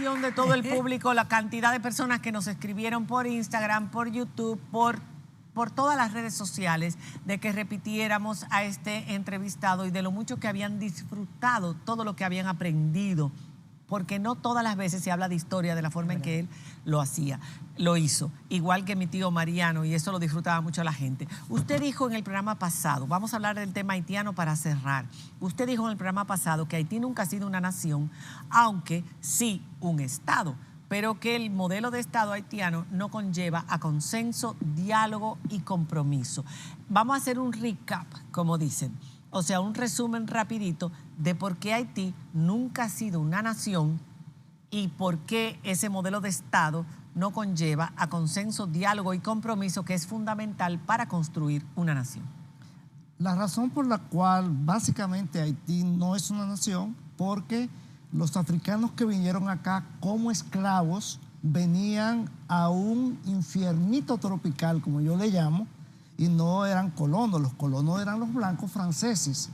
atención de todo el público la cantidad de personas que nos escribieron por Instagram, por YouTube, por todas las redes sociales, de que repitiéramos a este entrevistado y de lo mucho que habían disfrutado, todo lo que habían aprendido, porque no todas las veces se habla de historia de la forma en que él lo hizo, igual que mi tío Mariano, y eso lo disfrutaba mucho la gente. Usted dijo en el programa pasado, vamos a hablar del tema haitiano para cerrar, usted dijo en el programa pasado que Haití nunca ha sido una nación, aunque sí un Estado, pero que el modelo de Estado haitiano no conlleva a consenso, diálogo y compromiso. Vamos a hacer un recap, como dicen, o sea, un resumen rapidito de por qué Haití nunca ha sido una nación y por qué ese modelo de Estado no conlleva a consenso, diálogo y compromiso, que es fundamental para construir una nación. La razón por la cual básicamente Haití no es una nación, porque los africanos que vinieron acá como esclavos venían a un infiernito tropical, como yo le llamo, y no eran colonos. Los colonos eran los blancos franceses,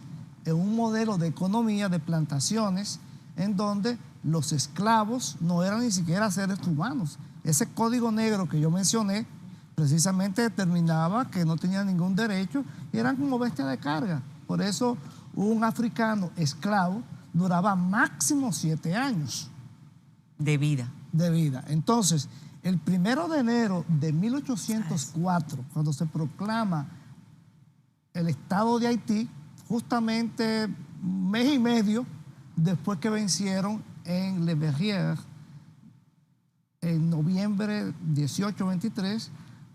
en un modelo de economía de plantaciones en donde los esclavos no eran ni siquiera seres humanos. Ese código negro que yo mencioné precisamente determinaba que no tenían ningún derecho y eran como bestias de carga. Por eso un africano esclavo duraba máximo 7 años. De vida. De vida. Entonces, el 1 de enero de 1804, cuando se proclama el Estado de Haití, justamente un mes y medio después que vencieron en Le Verrières, en noviembre 18-23,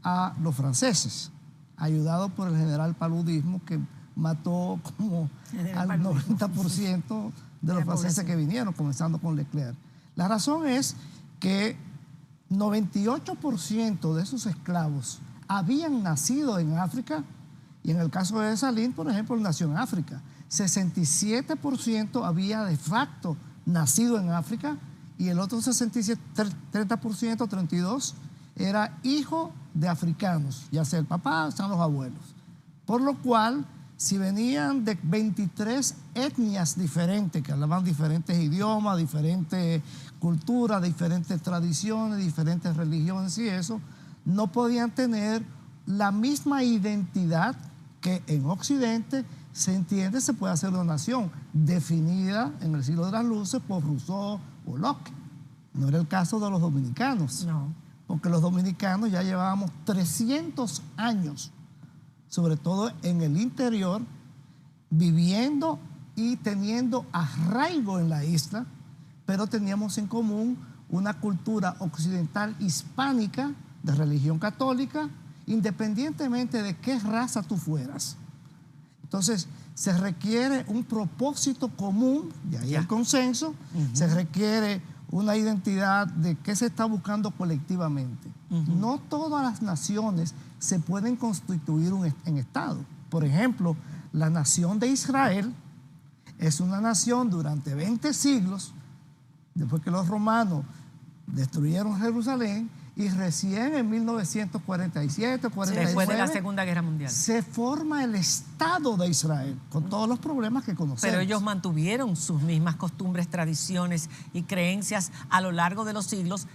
a los franceses, ayudados por el general Paludismo, que mató como al 90% de los franceses que vinieron, comenzando con Leclerc. La razón es que 98% de esos esclavos habían nacido en África, y en el caso de Salín, por ejemplo, nació en África. 67% había de facto nacido en África, y el otro 67, 30%, 32%, era hijo de africanos, ya sea el papá o sean los abuelos. Por lo cual, si venían de 23 etnias diferentes, que hablaban diferentes idiomas, diferentes culturas, diferentes tradiciones, diferentes religiones y eso, no podían tener la misma identidad que en Occidente se entiende se puede hacer una nación, definida en el siglo de las luces por Rousseau o Locke. No era el caso de los dominicanos, no, porque los dominicanos ya llevábamos 300 años, sobre todo en el interior, viviendo y teniendo arraigo en la isla, pero teníamos en común una cultura occidental hispánica de religión católica, independientemente de qué raza tú fueras. Entonces, se requiere un propósito común, de ahí el consenso, se requiere una identidad de qué se está buscando colectivamente. No todas las naciones se pueden constituir en Estado. Por ejemplo, la nación de Israel es una nación durante 20 siglos, después que los romanos destruyeron Jerusalén, y recién en 1947, 49, después de la Segunda Guerra Mundial, se forma el Estado de Israel, con todos los problemas que conocemos. Pero ellos mantuvieron sus mismas costumbres, tradiciones y creencias a lo largo de los siglos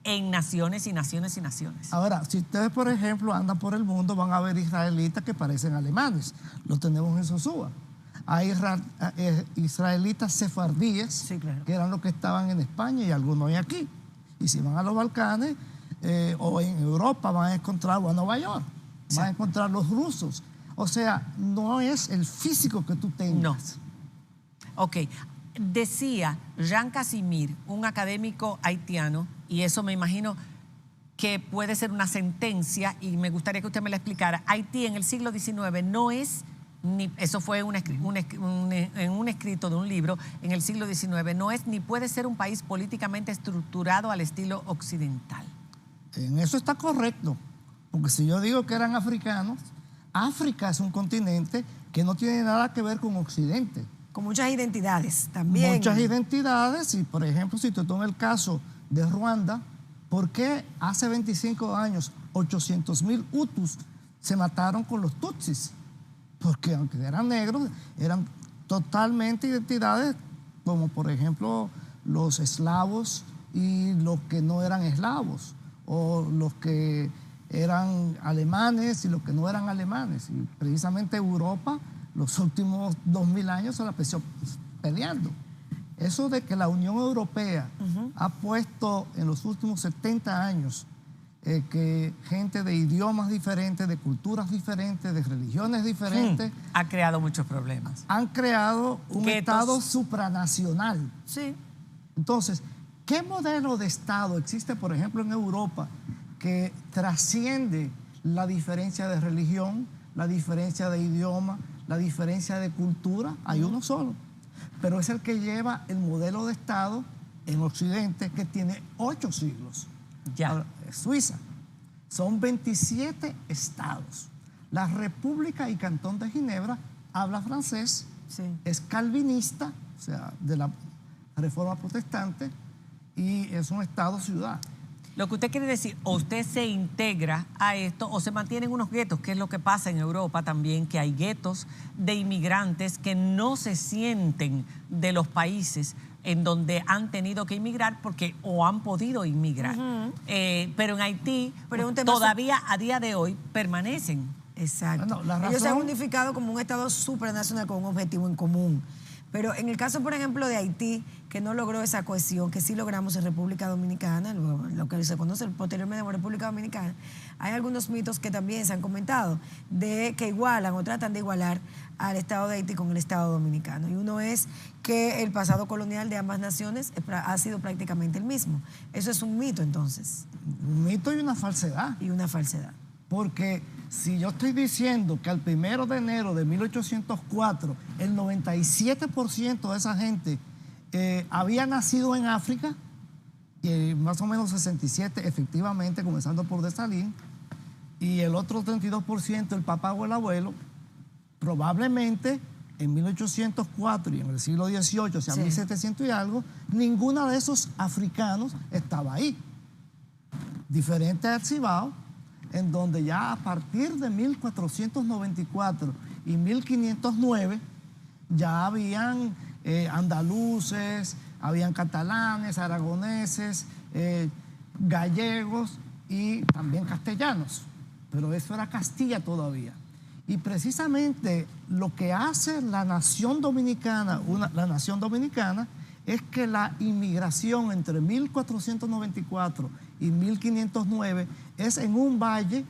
en naciones y naciones y naciones. Ahora, si ustedes, por ejemplo, andan por el mundo, van a ver israelitas que parecen alemanes. Los tenemos en Sosúa. Hay israelitas sefardíes, sí, claro, que eran los que estaban en España y algunos hay aquí. Y si van a los Balcanes, o en Europa van a encontrar, o a Nueva York, sí, van a encontrar los rusos. O sea, no es el físico que tú tengas. No. Ok. Decía Jean Casimir, un académico haitiano, y eso me imagino que puede ser una sentencia, y me gustaría que usted me la explicara. Haití en el siglo XIX no es, ni, eso fue en un escrito de un libro, en el siglo XIX, no es ni puede ser un país políticamente estructurado al estilo occidental. En eso está correcto, porque si yo digo que eran africanos, África es un continente que no tiene nada que ver con Occidente. Con muchas identidades también. Muchas identidades, y por ejemplo, si te tomo el caso de Ruanda, ¿por qué hace 25 años 800,000 Hutus se mataron con los Tutsis? Porque aunque eran negros, eran totalmente identidades como por ejemplo los eslavos y los que no eran eslavos, o los que eran alemanes y los que no eran alemanes. Y precisamente Europa, los últimos 2000 años se la pasó peleando. Eso de que la Unión Europea ha puesto en los últimos 70 años que gente de idiomas diferentes, de culturas diferentes, de religiones diferentes, ha creado muchos problemas. Han creado un Guetos. Estado supranacional. Sí. Entonces, ¿qué modelo de Estado existe, por ejemplo, en Europa que trasciende la diferencia de religión, la diferencia de idioma, la diferencia de cultura? Hay uno solo, pero es el que lleva el modelo de Estado en Occidente, que tiene 8 siglos. Ya. Suiza. Son 27 estados. La República y Cantón de Ginebra habla francés, Sí. es calvinista, o sea, de la Reforma Protestante, y es un estado-ciudad. Lo que usted quiere decir, o usted se integra a esto o se mantienen unos guetos, que es lo que pasa en Europa también, que hay guetos de inmigrantes que no se sienten de los países en donde han tenido que inmigrar porque o han podido inmigrar. Pero en Haití todavía a día de hoy permanecen. Exacto. Bueno, la Ellos se han razón- unificado como un Estado supranacional con un objetivo en común. Pero en el caso, por ejemplo, de Haití, que no logró esa cohesión, que sí logramos en República Dominicana, lo que se conoce posteriormente como República Dominicana, hay algunos mitos que también se han comentado de que igualan o tratan de igualar al Estado de Haití con el Estado dominicano. Y uno es que el pasado colonial de ambas naciones ha sido prácticamente el mismo. Eso es un mito, entonces, Un mito y una falsedad. y una falsedad. Porque si yo estoy diciendo que al 1 de enero de 1804 el 97% de esa gente había nacido en África, y más o menos 67 efectivamente, comenzando por Dessalines, y el otro 32% el papá o el abuelo, probablemente en 1804 y en el siglo XVIII, o sea, Sí. 1700 y algo, ninguno de esos africanos estaba ahí. Diferente al Cibao, en donde ya a partir de 1494 y 1509 ya habían andaluces, habían catalanes, aragoneses, gallegos y también castellanos, pero eso era Castilla todavía. Y precisamente lo que hace la nación dominicana, la nación dominicana, es que la inmigración entre 1494 y 1509 es en un valle,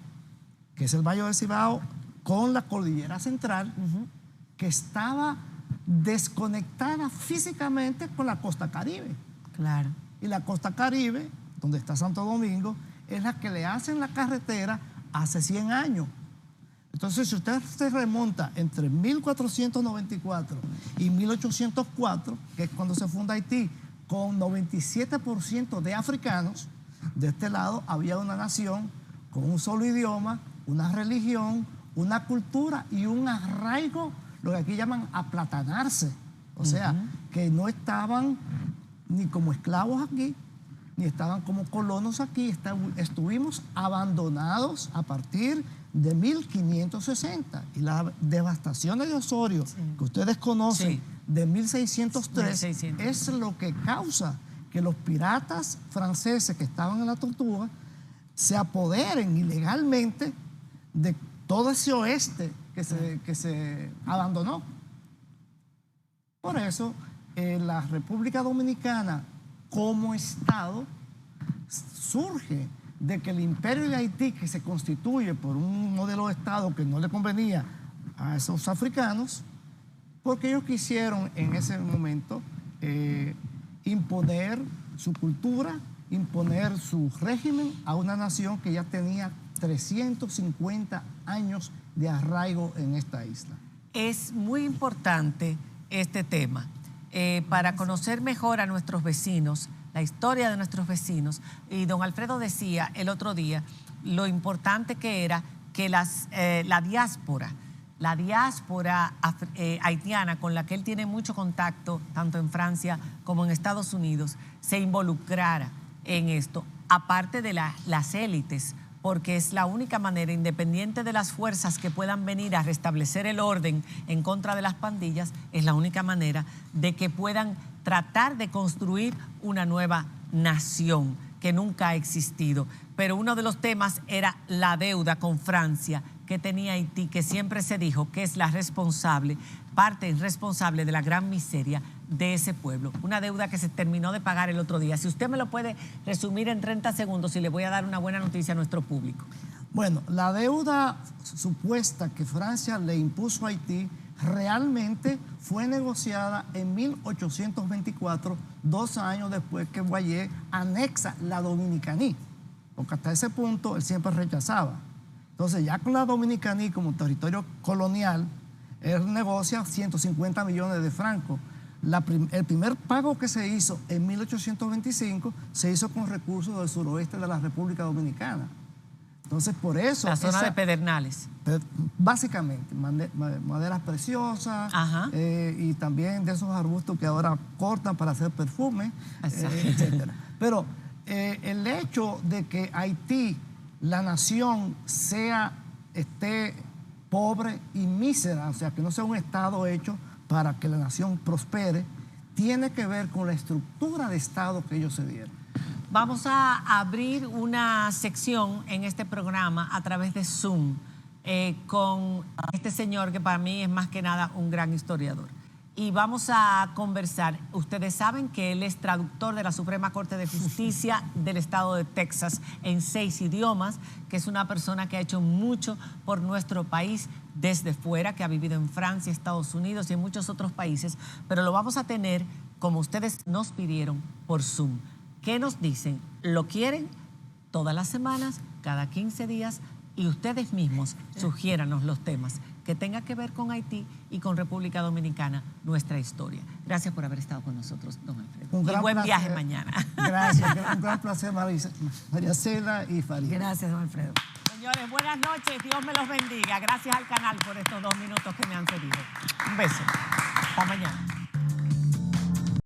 que es el Valle del Cibao, con la Cordillera Central, que estaba desconectada físicamente con la costa Caribe. Claro. Y la costa Caribe, donde está Santo Domingo, es la que le hacen la carretera hace 100 años. Entonces, si usted se remonta entre 1494 y 1804, que es cuando se funda Haití, con 97% de africanos, de este lado había una nación con un solo idioma, una religión, una cultura y un arraigo, lo que aquí llaman aplatanarse. O sea, que no estaban ni como esclavos aquí, ni estaban como colonos aquí, estuvimos abandonados a partir de 1560. Y las devastaciones de Osorio, que ustedes conocen, Sí. de 1603, 1600. es lo que causa que los piratas franceses que estaban en la Tortuga se apoderen ilegalmente de todo ese oeste que se abandonó. Por eso, la República Dominicana, como Estado, surge de que el Imperio de Haití, que se constituye por un modelo de Estado que no le convenía a esos africanos, porque ellos quisieron en ese momento imponer su cultura, imponer su régimen a una nación que ya tenía 350 años de arraigo en esta isla. Es muy importante este tema para conocer mejor a nuestros vecinos, la historia de nuestros vecinos. Y don Alfredo decía el otro día lo importante que era que la diáspora haitiana, con la que él tiene mucho contacto, tanto en Francia como en Estados Unidos, se involucrara en esto, aparte de las élites, porque es la única manera, independiente de las fuerzas que puedan venir a restablecer el orden en contra de las pandillas, es la única manera de que puedan tratar de construir una nueva nación que nunca ha existido. Pero uno de los temas era la deuda con Francia que tenía Haití, que siempre se dijo que es la responsable, parte responsable de la gran miseria de ese pueblo. Una deuda que se terminó de pagar el otro día. Si usted me lo puede resumir en 30 segundos y le voy a dar una buena noticia a nuestro público. Bueno, la deuda supuesta que Francia le impuso a Haití realmente fue negociada en 1824, 2 años después que Boyer anexa la Dominicaní, porque hasta ese punto él siempre rechazaba. Entonces, ya con la Dominicaní como territorio colonial, él negocia 150 millones de francos. El primer pago que se hizo en 1825 se hizo con recursos del suroeste de la República Dominicana. Entonces, por eso... La zona de Pedernales. Básicamente, maderas preciosas y también de esos arbustos que ahora cortan para hacer perfume, etc. Pero el hecho de que Haití, la nación, esté pobre y mísera, o sea, que no sea un Estado hecho para que la nación prospere, tiene que ver con la estructura de Estado que ellos se dieron. Vamos a abrir una sección en este programa a través de Zoom con este señor que para mí es más que nada un gran historiador. Y vamos a conversar. Ustedes saben que él es traductor de la Suprema Corte de Justicia del Estado de Texas en 6 idiomas, que es una persona que ha hecho mucho por nuestro país desde fuera, que ha vivido en Francia, Estados Unidos y en muchos otros países, pero lo vamos a tener, como ustedes nos pidieron, por Zoom. ¿Qué nos dicen? ¿Lo quieren? Todas las semanas, cada 15 días, y ustedes mismos sugiéranos los temas que tengan que ver con Haití y con República Dominicana, nuestra historia. Gracias por haber estado con nosotros, don Alfredo. Y buen viaje mañana. Gracias, un gran placer, María Cela y Farid. Gracias, don Alfredo. Señores, buenas noches, Dios me los bendiga. Gracias al canal por estos 2 minutos que me han cedido. Un beso. Hasta mañana.